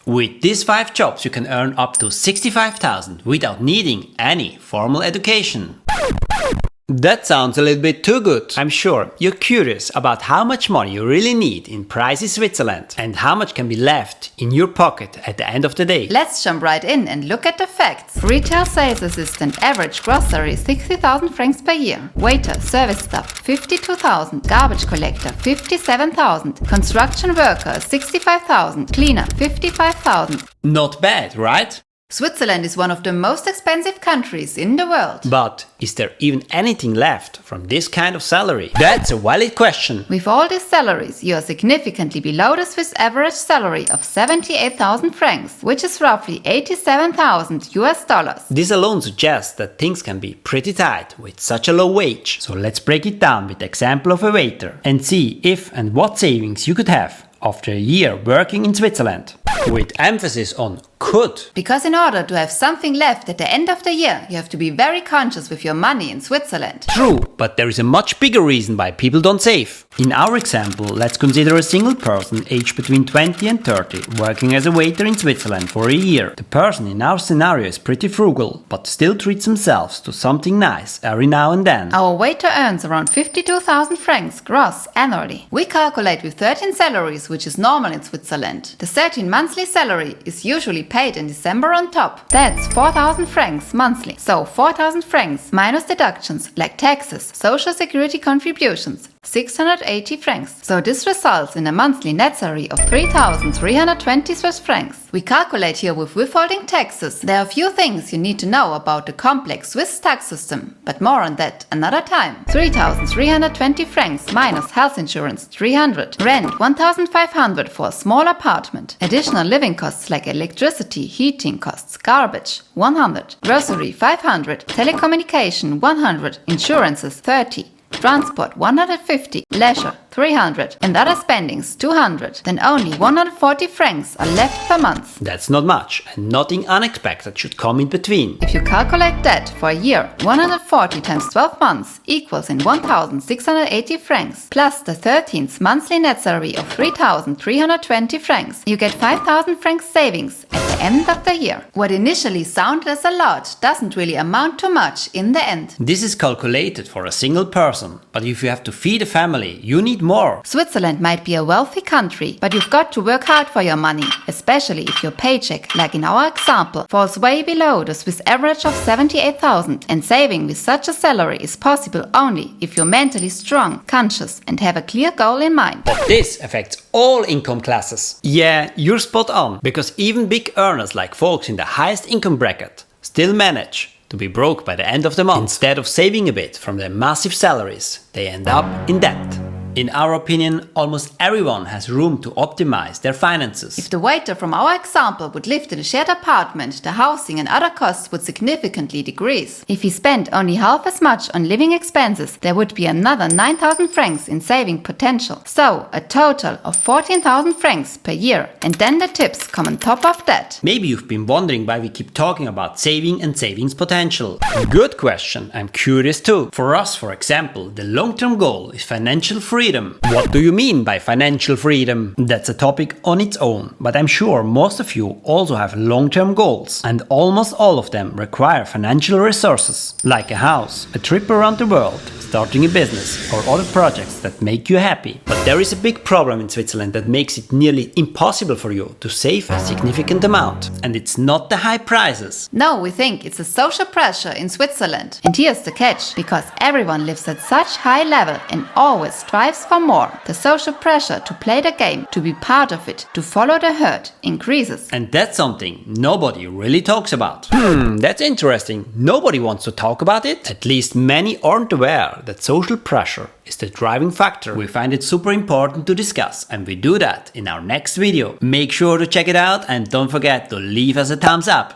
With these 5 jobs you can earn up to 65,000 without needing any formal education. That sounds a little bit too good. I'm sure you're curious about how much money you really need in pricey Switzerland and how much can be left in your pocket at the end of the day. Let's jump right in and look at the facts. Retail sales assistant, average grocery 60,000 francs per year. Waiter, service staff 52,000. Garbage collector 57,000. Construction worker 65,000. Cleaner 55,000. Not bad, right? Switzerland is one of the most expensive countries in the world. But is there even anything left from this kind of salary? That's a valid question. With all these salaries, you are significantly below the Swiss average salary of 78,000 francs, which is roughly 87,000 US dollars. This alone suggests that things can be pretty tight with such a low wage. So let's break it down with the example of a waiter and see if and what savings you could have after a year working in Switzerland. With emphasis on could. Because in order to have something left at the end of the year, you have to be very conscious with your money in Switzerland. True, but there is a much bigger reason why people don't save. In our example, let's consider a single person aged between 20 and 30 working as a waiter in Switzerland for a year. The person in our scenario is pretty frugal, but still treats themselves to something nice every now and then. Our waiter earns around 52,000 francs gross annually. We calculate with 13 salaries, which is normal in Switzerland. The 13 monthly salary is usually paid in December on top. That's 4,000 francs monthly. So 4,000 francs minus deductions like taxes, social security contributions, 680 francs. So this results in a monthly net salary of 3,320 Swiss francs. We calculate here with withholding taxes. There are a few things you need to know about the complex Swiss tax system, but more on that another time. 3,320 francs minus health insurance 300, rent 1,500 for a small apartment, additional living costs like electricity, heating costs, garbage 100, grocery 500, telecommunication 100, insurances 30. Transport 150, leisure 300 and other spendings 200. Then only 140 francs are left per month. That's not much and nothing unexpected should come in between. If you calculate that for a year, 140 times 12 months equals in 1,680 francs plus the 13th monthly net salary of 3,320 francs. You get 5,000 francs savings at the end of the year. What initially sounded as a lot doesn't really amount to much in the end. This is calculated for a single person, but if you have to feed a family, you need more. Switzerland might be a wealthy country, but you've got to work hard for your money, especially if your paycheck, like in our example, falls way below the Swiss average of 78,000. And saving with such a salary is possible only if you're mentally strong, conscious, and have a clear goal in mind. But this affects all income classes. Yeah, you're spot on, because even big earners like folks in the highest income bracket still manage to be broke by the end of the month. Instead of saving a bit from their massive salaries, they end up in debt. In our opinion, almost everyone has room to optimize their finances. If the waiter from our example would live in a shared apartment, the housing and other costs would significantly decrease. If he spent only half as much on living expenses, there would be another 9,000 francs in saving potential. So, a total of 14,000 francs per year. And then the tips come on top of that. Maybe you've been wondering why we keep talking about saving and savings potential. Good question, I'm curious too. For us, for example, the long-term goal is financial freedom. What do you mean by financial freedom? That's a topic on its own, but I'm sure most of you also have long-term goals, and almost all of them require financial resources, like a house, a trip around the world, starting a business, or other projects that make you happy. But there is a big problem in Switzerland that makes it nearly impossible for you to save a significant amount, and it's not the high prices. No, we think it's a social pressure in Switzerland. And here's the catch, because everyone lives at such high level and always strives for more. The social pressure to play the game, to be part of it, to follow the herd increases. And that's something nobody really talks about. That's interesting. Nobody wants to talk about it. At least many aren't aware that social pressure is the driving factor. We find it super important to discuss, and we do that in our next video. Make sure to check it out and don't forget to leave us a thumbs up.